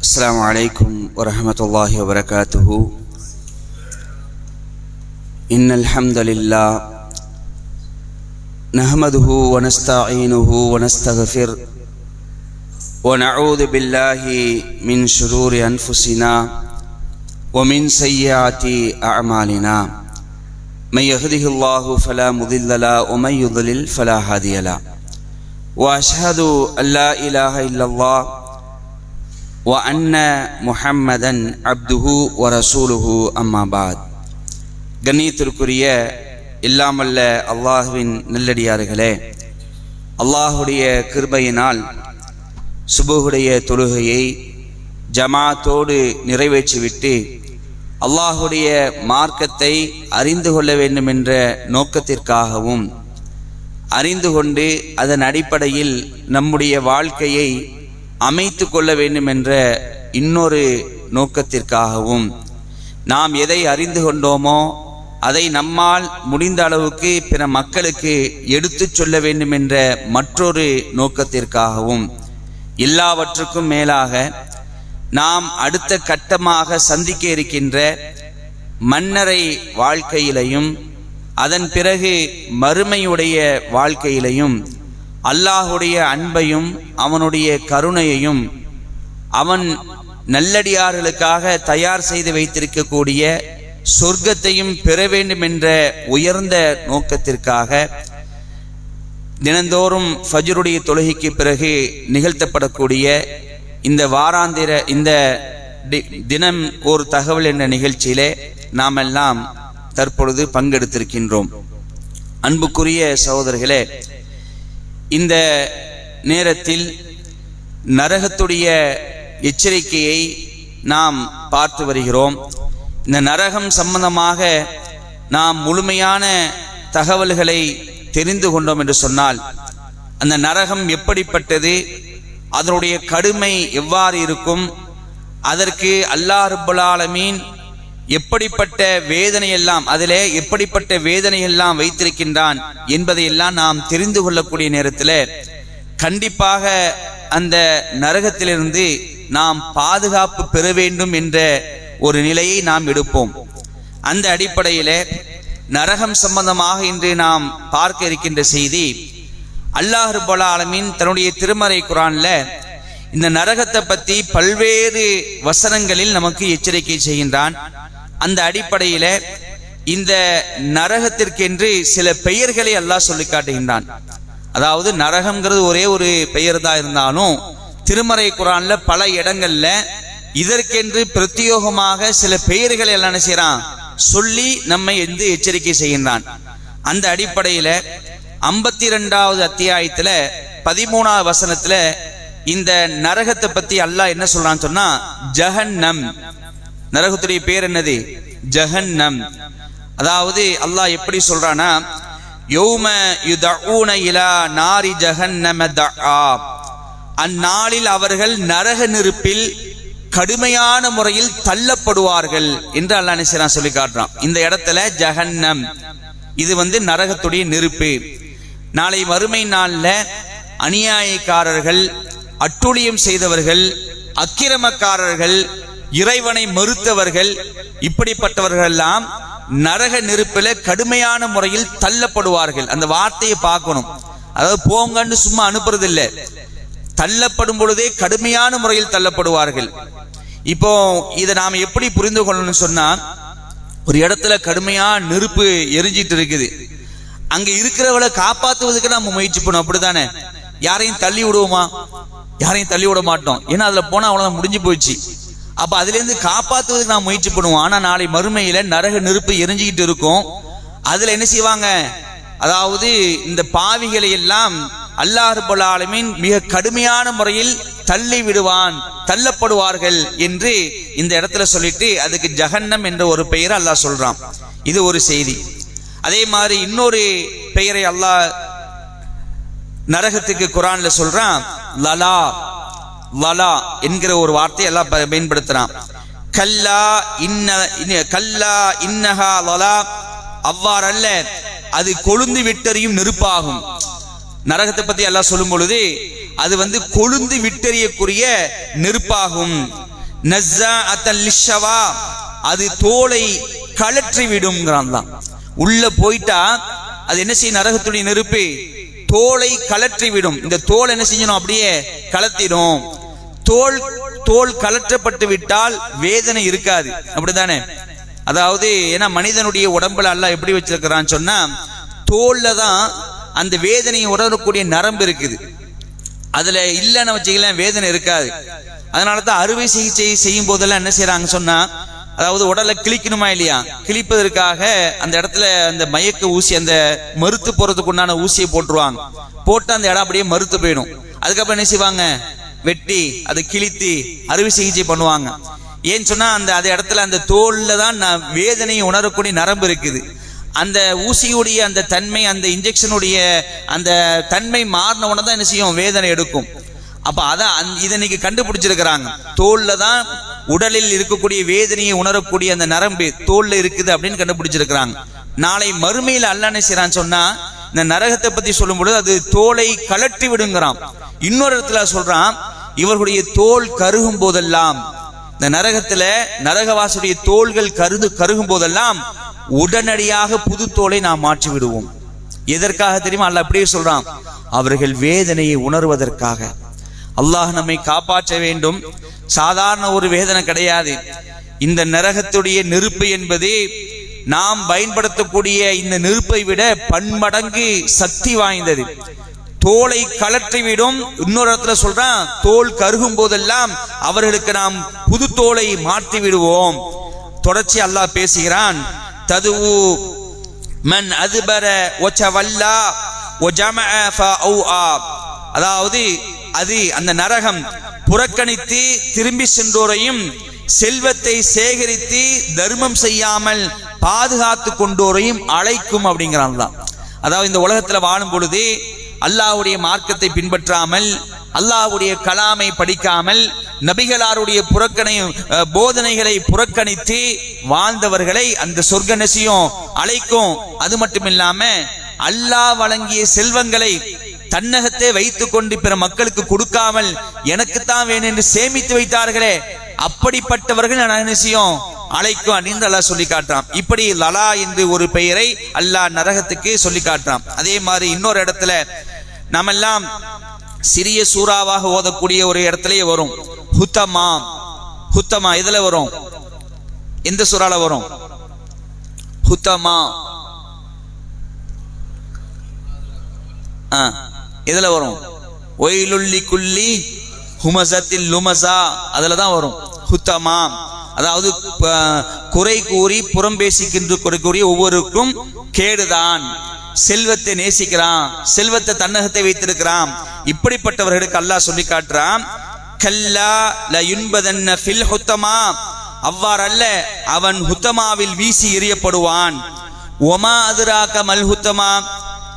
السلام عليكم ورحمة الله وبركاته. إن الحمد لله نحمده ونستعينه ونستغفر ونعوذ بالله من شرور أنفسنا ومن سيئات أعمالنا من يهده الله فلا مضل له ومن يضلل فلا هادي له وأشهد أن لا إله إلا الله وأن محمدا عبده ورسوله أما بعد. கண்ணியத்திற்குரிய இல்லாமல்ல அல்லாஹ்வின் நல்லடியார்களே, அல்லாஹுடைய கிருபையினால் சுபுஹுடைய தொழுகையை ஜமாத்தோடு நிறைவேற்றிவிட்டு அல்லாஹுடைய மார்க்கத்தை அறிந்து கொள்ள வேண்டும் என்ற நோக்கத்திற்காகவும் அறிந்து கொண்டு அதன் அடிப்படையில் நம்முடைய வாழ்க்கையை அமைத்து கொள்ள வேண்டும் என்ற இன்னொரு நோக்கத்திற்காகவும் நாம் எதை அறிந்து கொண்டோமோ அதை நம்மால் முடிந்த அளவுக்கு பிற மக்களுக்கு எடுத்துச் சொல்ல வேண்டும் என்ற மற்றொரு நோக்கத்திற்காகவும் எல்லாவற்றுக்கும் மேலாக நாம் அடுத்த கட்டமாக சந்திக்க இருக்கின்ற மன்னரை வாழ்க்கையிலையும் அதன் பிறகு மறுமையுடைய வாழ்க்கையிலையும் அல்லாஹுடைய அன்பையும் அவனுடைய கருணையையும் அவன் நல்லடியார்களுக்காக தயார் செய்து வைத்திருக்கக்கூடிய சொர்க்கத்தையும் பெற வேண்டும் என்ற உயர்ந்த நோக்கத்திற்காக தினந்தோறும் ஃபஜ்ருடைய தொழுகைக்கு பிறகு நிகழ்த்தப்படக்கூடிய இந்த வாராந்திர இந்த தினம் ஒரு தகவல் என்ற நிகழ்ச்சியிலே நாம் எல்லாம் தற்பொழுது பங்கெடுத்திருக்கின்றோம். அன்புக்குரிய சகோதரர்களே, இந்த நேரத்தில் நரகத்துடைய எச்சரிக்கையை நாம் பார்த்து வருகிறோம். இந்த நரகம் சம்பந்தமாக நாம் முழுமையான தகவல்களை தெரிந்து கொண்டோம் என்று சொன்னால், அந்த நரகம் எப்படிப்பட்டது, அதனுடைய கடுமை எவ்வாறு இருக்கும், அதற்கு அல்லாஹ் ரப்பல் ஆலமீன் எப்படிப்பட்ட வேதனையெல்லாம் அதிலே எப்படிப்பட்ட வேதனையெல்லாம் வைத்திருக்கின்றான் என்பதையெல்லாம் நாம் தெரிந்து கொள்ளக்கூடிய நேரத்தில் கண்டிப்பாக அந்த நரகத்திலிருந்து நாம் பாதுகாப்பு பெற வேண்டும் என்ற ஒரு நிலையை நாம் எடுப்போம். அந்த அடிப்படையில் நரகம் சம்பந்தமாக இன்று நாம் பார்க்க இருக்கின்ற செய்தி, அல்லாஹ் ரப்பல் ஆலமீன் தன்னுடைய திருமறை குர்ஆன்ல இந்த நரகத்தை பற்றி பல்வேறு வசனங்களில் நமக்கு எச்சரிக்கை செய்கின்றான். அந்த அடிப்படையில் இந்த நரகத்திற்கென்று சில பெயர்களை அல்லாஹ் சொல்லி காட்டுகின்றான். அதாவது நரகம்ங்கிறது ஒரே ஒரு பெயர் தான் இருந்தாலும் திருமறை குர்ஆன்ல பல இடங்கள்ல இதற்கென்று பிரத்யோகமாக சில பெயர்களை எல்லாம் என்ன செய்யறான் சொல்லி நம்மை எச்சரிக்கை செய்கின்றான். அந்த அடிப்படையில 52வது அத்தியாயத்துல 13வது வசனத்துல இந்த நரகத்தை பத்தி அல்லாஹ் என்ன சொல்றான்னு சொன்னா, ஜஹன்னம், நரகத்துடைய பேர் என்னது? ஜஹன்னம். அதாவது அல்லாஹ் எப்படி சொல்றானா, யௌம யுதஊன இலா நாரி ஜஹன்னம தஆ, அந்நாளில் அவர்கள் நரக நெருப்பில் கடுமையான முறையில் தள்ளப்படுவார்கள் என்று அல்லாஹ் என்ன சொல்லி காட்டுறான். இந்த இடத்துல ஜஹன்னம் இது நரகத்துடைய நெருப்பு. நாளை மறுமை நாள்ல அநியாயக்காரர்கள், அட்டுழியம் செய்தவர்கள், அக்கிரமக்காரர்கள், இறைவனை மறுத்தவர்கள், இப்படிப்பட்டவர்கள் எல்லாம் நரக நெருப்பில கடுமையான முறையில் தள்ளப்படுவார்கள். அந்த வார்த்தையை பார்க்கணும். அதாவது போங்கன்னு சும்மா அனுப்புறது இல்லை, தள்ளப்படும் பொழுதே கடுமையான முறையில் தள்ளப்படுவார்கள். இப்போ இதை நாம் எப்படி புரிந்து கொள்ளணும்னு சொன்னா, ஒரு இடத்துல கடுமையா நெருப்பு எரிஞ்சிட்டு இருக்குது, அங்க இருக்கிறவளை காப்பாற்றுவதற்கு நம்ம முயற்சி பண்ணுவோம், அப்படித்தானே? யாரையும் தள்ளி விடுவோமா? யாரையும் தள்ளி விட மாட்டோம். ஏன்னா அதுல போனா அவ்வளவுதான், முடிஞ்சு போயிடுச்சு. அப்ப அதுல இருந்து காப்பாற்றுவதற்கு நான் முயற்சி பண்ணுவோம். ஆனா நாளை மறுமையில நரக நெருப்பு எரிஞ்சுக்கிட்டு இருக்கும். அதுல என்ன செய்வாங்க, அதாவது இந்த பாவிகளை எல்லாம் அல்லாஹ் ரப்பல் ஆலமீன் மிக கடுமையான முறையில் தள்ளி விடுவான், தள்ளப்படுவார்கள் என்று இந்த இடத்துல சொல்லிட்டு அதுக்கு ஜஹன்னம் என்ற ஒரு பெயரை அல்லாஹ் சொல்றான். இது ஒரு செய்தி. அதே மாதிரி இன்னொரு பெயரை அல்லாஹ் நரகத்துக்கு குர்ஆன்ல சொல்றான், லலா, லலா என்கிற ஒரு வார்த்தையை எல்லாம் பயன்படுத்துறான். கல்லா இன்னஹா லலா, அவ்வாறல்ல, அது கொழுந்து விட்டறியும் நெருப்பாகும். நரகத்தை பத்தி அல்லாஹ் சொல்லும் பொழுது அது கொழுந்து விட்டறியக்கூடிய நெருப்பாகும். நஸ்ஸாஅத்தல் லிஷ்ஷவா, அது தோலை கழற்றி விடும்ங்கிறான் தான். உள்ள போயிட்டா அது என்ன செய்யும்? நரகத்துடைய நெருப்பு தோலை கழற்றி விடும். இந்த தோல் என்ன செய்யணும்? அப்படியே கலத்திடும். தோல் கலற்றப்பட்டு விட்டால் வேதனை இருக்காது, அப்படித்தானே? அதாவது ஏன்னா மனிதனுடைய உடம்புல அல்லாஹ் எப்படி வச்சிருக்கிறான்னு சொன்னா, தோல்ல தான் அந்த வேதனையை உணரக்கூடிய நரம்பு இருக்குது. அதுல இல்லைன்னு வச்சுக்கலாம் வேதனை இருக்காது. அதனால தான் அறுவை சிகிச்சை செய்யும் போதெல்லாம் என்ன செய்யறாங்க சொன்னா, அதாவது உடலை கிழிக்கணுமா இல்லையா, கிழிப்பதற்காக அந்த இடத்துல அந்த மயக்க ஊசி, அந்த மறுத்து போறதுக்கு உண்டான ஊசியை போட்டுருவாங்க. போட்டு அந்த இடம் அப்படியே மறுத்து போயிடும். அதுக்கப்புறம் என்ன செய்வாங்க? வெட்டி அதை கிழித்து அறுவை சிகிச்சை பண்ணுவாங்க. ஏன்னு சொன்னா அந்த இடத்துல அந்த தோல்ல தான் வேதனையை உணரக்கூடிய நரம்பு இருக்குது. அந்த ஊசியுடைய அந்த தன்மை, அந்த இன்ஜெக்ஷனுடைய அந்த தன்மை மாறின உடனே தான் என்ன செய்யும்? வேதனை எடுக்கும். அப்ப அதான் இதை இன்னைக்கு கண்டுபிடிச்சிருக்கிறாங்க. தோல்ல தான் உடலில் இருக்கக்கூடிய வேதனையை உணரக்கூடிய அந்த நரம்பு தோல்ல இருக்குது அப்படின்னு கண்டுபிடிச்சிருக்கிறாங்க. நாளை மறுமையில் அல்லாஹ் என்ன செய்றான்னு சொன்னா, இந்த நரகத்தை பத்தி சொல்லும் பொழுது அது தோலை கழற்றி விடுங்கிறான். இன்னொரு இடத்துல சொல்றான், இவர்களுடைய தோல் கருகும் போதெல்லாம், இந்த நரகத்துல நரகவாசுடைய தோள்கள் கருகும் போதெல்லாம் உடனடியாக புது தோலை நாம் மாற்றி விடுவோம். எதற்காக தெரியுமா? அல்லாஹ் அப்படியே சொல்றான், அவர்கள் வேதனையை உணர்வதற்காக. அல்லாஹ் நம்மை காப்பாற்ற வேண்டும். சாதாரண ஒரு வேதனை கிடையாது. இந்த நரகத்துடைய நெருப்பு என்பது நாம் பயன்படுத்தக்கூடிய இந்த நெருப்பை விட பன்மடங்கு சக்தி வாய்ந்தது. தோலை கழற்றிவிடும். இன்னொரு இடத்துல சொல்றான், தோல் கருகும் போதெல்லாம் அவர்களுக்கு நாம் புது தோலை மாற்றி விடுவோம். தொடர்ச்சி அல்லாஹ் பேசுகிறான், ததுவு மன் அதுபர வச்சவல்லா வஜமஅ ஃபஅஆ, அதாவது அது அந்த நரகம் புறக்கணித்து திரும்பி சென்றோரையும் செல்வத்தை சேகரித்து தர்மம் செய்யாமல் பாதுகாத்து கொண்டோரையும் அழைக்கும் அப்படிங்கிறான். அதாவது இந்த உலகத்துல வாழும் பொழுது அல்லாஹ்வுடைய மார்க்கத்தை பின்பற்றாமல், அல்லாஹ்வுடைய கலாமை படிக்காமல், நபிகளாருடைய போதனைகளை புறக்கணித்து வாழ்ந்தவர்களை அந்த சொர்க்க நசியம் அழைக்கும். அது மட்டுமில்லாம அல்லாஹ் வழங்கிய செல்வங்களை தன்னகத்தை வைத்துக் கொண்டு பிற மக்களுக்கு கொடுக்காமல் எனக்குத்தான் வேணும் என்று சேமித்து வைத்தார்களே, அப்படிப்பட்டவர்கள் நரகசியம் அழைக்கும் அப்படின்னு அல்லாஹ் சொல்லி காட்டுறான். இப்படி லலா என்று ஒரு பெயரை அல்லாஹ் நரகத்துக்கு சொல்லி காட்டுறான். அதே மாதிரி இன்னொரு இடத்துல நாம் எல்லாம் சிறிய சூறாவாக ஓதக்கூடிய ஒரு இடத்துலயே வரும், ஹுத்தமா. ஹுத்தமா இதுல வரும், எந்த சூறால வரும்? ஹுத்தமா இதுல வரும், ஒயிலுள்ளி குள்ளி ஹுமசத்தில் லுமசா, அதுலதான் வரும் ஹுத்தமா. அதாவது குறை கூறி புறம் பேசிக்கின்ற குறை கூறி ஒவ்வொருக்கும் கேடுதான். செல்வத்தை நேசிக்கிறான், செல்வத்தை தன்னகத்தை வைத்திருக்கிறான். இப்படிப்பட்டவர்களுக்கு அல்லாஹ் சொல்லி காட்டுறான், கல்லா லயுன்பதன்ன ஃபில் ஹுத்தமா, அவ்வாறல்ல அவன் ஹுத்தமாவில் வீசி எறியப்படுவான். ஒமா அதுராக மல் ஹுத்தமா,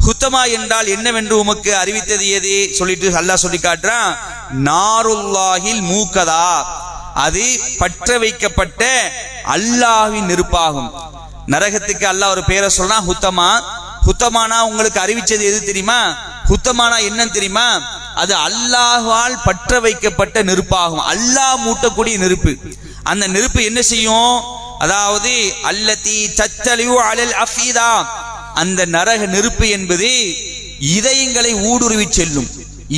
ஹுத்தமா என்றால் என்னவென்று உமக்கு அறிவித்தது எது சொல்லிட்டு அல்லாஹ் சொல்லி காட்டுறான், நாருல்லாஹில் மூக்கதா, அது பற்ற வைக்கப்பட்ட அல்லாஹ்வின் நெருப்பாகும். நரகத்துக்கு அல்லாஹ் ஒரு பேரை சொல்றான், ஹுத்தமா. ஹுத்தமானா உங்களுக்கு அறிவிச்சது எது தெரியுமா? ஹுத்தமானா என்னன்னு தெரியுமா? அது அல்லாஹ்வால் பற்ற வைக்கப்பட்ட நெருப்பாகும். அல்லாஹ் மூட்டக்கூடிய நெருப்பு. அந்த நெருப்பு என்ன செய்யும்? அதாவது அல்லதி தத்தலியு அலல் அஃபீதா, அந்த நரக நெருப்பு என்பது இதயங்களை ஊடுருவி செல்லும்.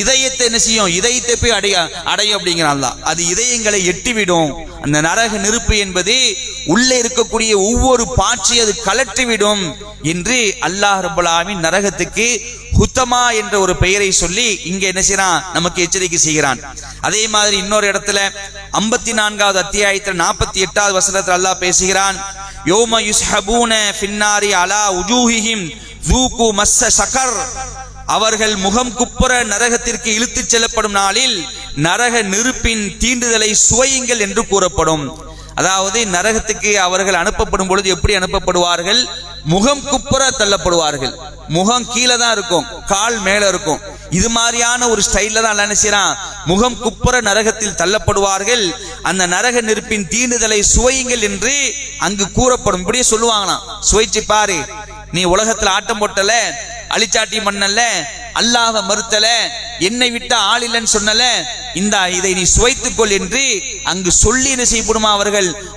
இதயத்தை என்ன செய்யும்? இதயத்தை போய் அடையும் அப்படிங்கிறான். அது இதயங்களை எட்டிவிடும். அந்த நரக நெருப்பு என்பது உள்ளே இருக்கக்கூடிய ஒவ்வொரு பாட்சி அது கலற்றிவிடும் என்று அல்லாஹ் ரப்பல் ஆலமீன் நரகத்துக்கு ஹுத்தமா என்ற ஒரு பெயரை சொல்லி இங்க என்ன செய்யறான்? நமக்கு எச்சரிக்கை செய்கிறான். அதே மாதிரி இன்னொரு இடத்துல 54வது அத்தியாயத்தில் 48வது வசனத்தில் அல்லாஹ் பேசுகிறான், யௌம யுஸ்ஹபூன ஃபின்னாரி அலா உஜூஹிஹிம் ஸூகு மஸ்ஸ ஸகர், அவர்கள் முகம் குப்புற நரகத்திற்கு இழுத்துச் செல்லப்படும் நாளில் நரக நெருப்பின் தீண்டுதலை சுவையுங்கள் என்று கூறப்படும். அதாவது நரகத்துக்கு அவர்கள் அனுப்பப்படும் பொழுது எப்படி அனுப்பப்படுவார்கள்? முகம் குப்புற தள்ளப்படுவார்கள். முகம் கீழே தான் இருக்கும், கால் மேல இருக்கும். இது மாதிரியான ஒரு ஸ்டைல்ல தான் என்ன செய்யறான்? முகம் குப்புற நரகத்தில் தள்ளப்படுவார்கள். அந்த நரக நெருப்பின் தீண்டுதலை சுவையுங்கள் என்று அங்கு கூறப்படும். இப்படியே சொல்லுவாங்களாம், சுவைச்சு பாரு, நீ உலகத்துல ஆட்டம் போட்டல, அழிச்சாட்டி மண்ணல்ல, அல்லாஹ்வை மறுத்தல, என்னை விட்ட ஆள் இல்லைன்னு சொன்னல, இதை நீ சுவைத்துக்கொள் என்று அங்கு சொல்லி என்ன செய்யப்படுமா,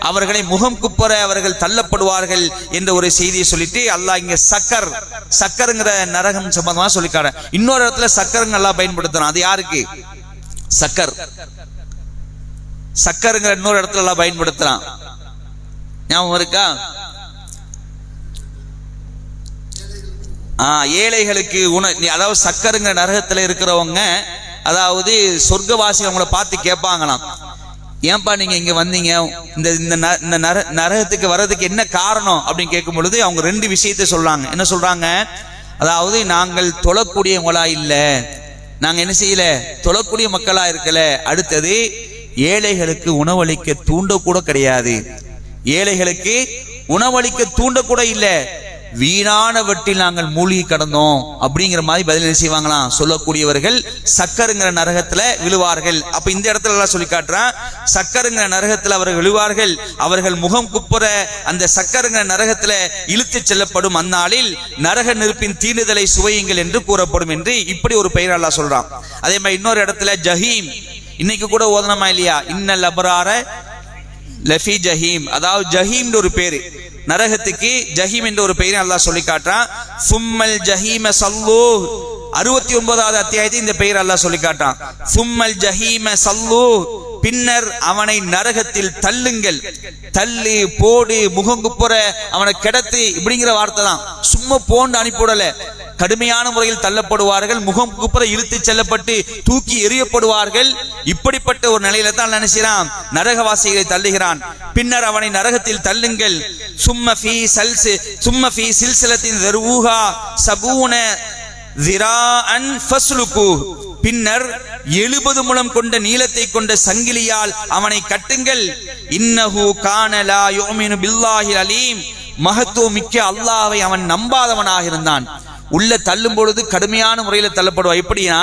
அவர்களை முகம் குப்புற அவர்கள் தள்ளப்படுவார்கள் என்ற ஒரு செய்தியை சொல்லிட்டு அல்லாஹ் இங்க சக்கருங்கிற நரகம் சம்பந்தமா சொல்லிக்கார. இன்னொரு இடத்துல சக்கருங்க அல்லாஹ் பயன்படுத்துறான். அது யாருக்கு? சக்கருங்கிற இன்னொரு இடத்துல எல்லாம் பயன்படுத்துறான். ஞாபகம் இருக்கா? ஏழைகளுக்கு அதாவது சக்கருங்கிற நரகத்துல இருக்கிறவங்க, அதாவது சொர்க்கவாசி அவங்கள பார்த்து கேட்பாங்களாம், ஏன்பா நீங்க இங்க வந்தீங்க, இந்த நரகத்துக்கு வர்றதுக்கு என்ன காரணம் அப்படின்னு கேட்கும் பொழுது அவங்க ரெண்டு விஷயத்தை சொல்றாங்க. என்ன சொல்றாங்க? அதாவது நாங்கள் தொழக்கூடியவங்களா இல்ல, நாங்க என்ன செய்யல, தொழக்கூடிய மக்களா இருக்கல. அடுத்தது ஏழைகளுக்கு உணவளிக்க தூண்ட கூட கிடையாது, ஏழைகளுக்கு உணவளிக்க தூண்ட கூட இல்ல, வீணானவற்றில் நாங்கள் மூழ்கி கடந்தோம் அப்படிங்கிற மாதிரி பதில் செய்வாங்களாம். சொல்லக்கூடியவர்கள் சக்கருங்கிற நரகத்துல விழுவார்கள். அப்ப இந்த இடத்துல எல்லாம் சொல்லி காட்டுறான், சக்கருங்கிற நரகத்துல அவர்கள் விழுவார்கள். அவர்கள் முகம் குப்புற அந்த சக்கருங்கிற நரகத்துல இழுத்து செல்லப்படும் அந்நாளில் நரக நெருப்பின் தீண்டுதலை சுவையுங்கள் என்று கூறப்படும் என்று இப்படி ஒரு பெயர் அல்லாஹ் சொல்றான். அதே மாதிரி இன்னொரு இடத்துல ஜஹீம், இன்னைக்கு கூட ஓதனமா இல்லையா, இன்னல் அபரார லஃபி ஜஹீம், அதாவது ஜஹீம் ஒரு பேரு, நரகத்துக்கு ஜஹீம் என்ற ஒரு பெயரை அல்லாஹ் சொல்லி காட்டுறான். சும்மல் ஜஹீம சல்லூ, 69வது அத்தியாயத்தில் இந்த பெயர் அல்லாஹ் சொல்லி காட்டுறான். சும்மல் ஜஹீம சல்லூ, பின்னர் அவனை நரகத்தில் தள்ளுங்கள், தள்ளு போடு முகங்குப்புற அவனை கிடத்து, இப்படிங்கிற வார்த்தை தான். சும்மா போண்டு அனுப்பிவிடல, கடுமையான முறையில் தள்ளப்படுவார்கள், முகம் குப்புற இழுத்து செல்லப்பட்டு தூக்கி எறியப்படுவார்கள். இப்படிப்பட்ட ஒரு நிலையில தான் நினைச்சான் நரகவாசிகளை தள்ளுகிறான். பின்னர் அவனை நரகத்தில் தள்ளுங்கள். சும்ம ஃபீ சில்சிலத்தின் தர்ஊஹா சபூன ஸிராஅன் ஃபஸ்லுகு, பின்னர் 70 முழம் கொண்ட நீளத்தை கொண்ட சங்கிலியால் அவனை கட்டுங்கள். இன்னஹு கான லா யுமினு பில்லாஹில் அலீம், மகத்துவம் மிக்க அல்லாஹ்வை அவன் நம்பாதவனாக இருந்தான். உள்ள தள்ளும் பொழுது கடுமையான முறையில தள்ளப்படுவா. எப்படின்னா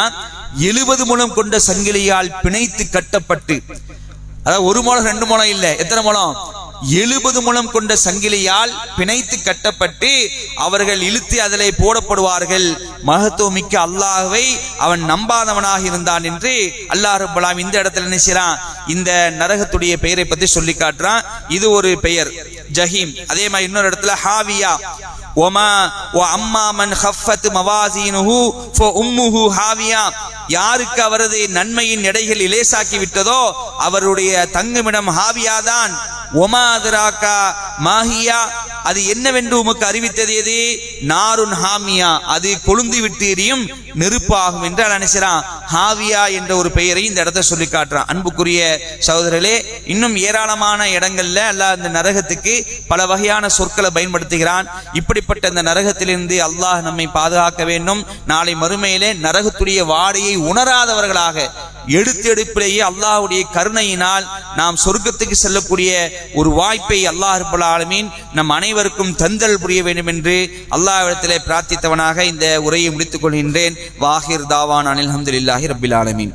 70 முழம் கொண்ட சங்கிலியால் பிணைத்து கட்டப்பட்டு, அதாவது 1 முழம் 2 முழம் இல்ல, எத்தனை முழம்? 70 முழம் கொண்ட சங்கிலியால் பிணைத்து கட்டப்பட்டு அவர்கள் இழுத்து அதிலே போடப்படுவார்கள். மகத்துவம் மிக்க அல்லாஹ்வை அவன் நம்பாதவனாக இருந்தான் என்று அல்லாஹ் ரப்பல் ஆலமீன் இந்த இடத்துல நினைச்சான். இந்த நரகத்துடைய பெயரை பத்தி சொல்லி காட்டுறான். இது ஒரு பெயர் ஜஹீம். அதே மாதிரி இன்னொரு இடத்துல ஹாவியா, அம்மா மன் ஹஃபத் மவாசீனுஹு ஃபஉம்முஹு ஹாவியா, யாருக்கு அவரது நன்மையின் எடைகள் இலேசாக்கி விட்டதோ அவருடைய தங்குமிடம் ஹாவியா தான். ஒமா அதராகா மாஹியா, அது என்னவென்று உமக்கு அறிவித்தது எது? நாருன் ஹாமியா, அது கொழுந்து விட்டு எரியும் நெருப்பு ஆகும் என்று நினைச்சான். ஹாவியா என்ற ஒரு பெயரை இந்த இடத்தை சொல்லி காட்டுறான். அன்புக்குரிய சகோதரர்களே, இன்னும் ஏராளமான இடங்கள்ல அல்லாஹ் இந்த நரகத்துக்கு பல வகையான சொற்களை பயன்படுத்துகிறான். இப்படிப்பட்ட இந்த நரகத்திலிருந்து அல்லாஹ் நம்மை பாதுகாக்க வேண்டும். நாளை மறுமையிலே நரகத்துடைய வாடையை உணராதவர்களாக எடுப்பிலேயே அல்லாஹ்வுடைய கருணையினால் நாம் சொர்க்கத்துக்கு செல்லக்கூடிய ஒரு வாய்ப்பை அல்லாஹ் ரப்பல் ஆலமீன் நம் அனைவருக்கும் தந்தல் புரிய வேண்டும் என்று அல்லாஹ்விடத்திலே பிரார்த்தித்தவனாக இந்த உரையை முடித்துக் கொள்கின்றேன். வாஹிர் தாவான் அல்ஹம்துலில்லாஹி ரப்பில் ஆலமீன்.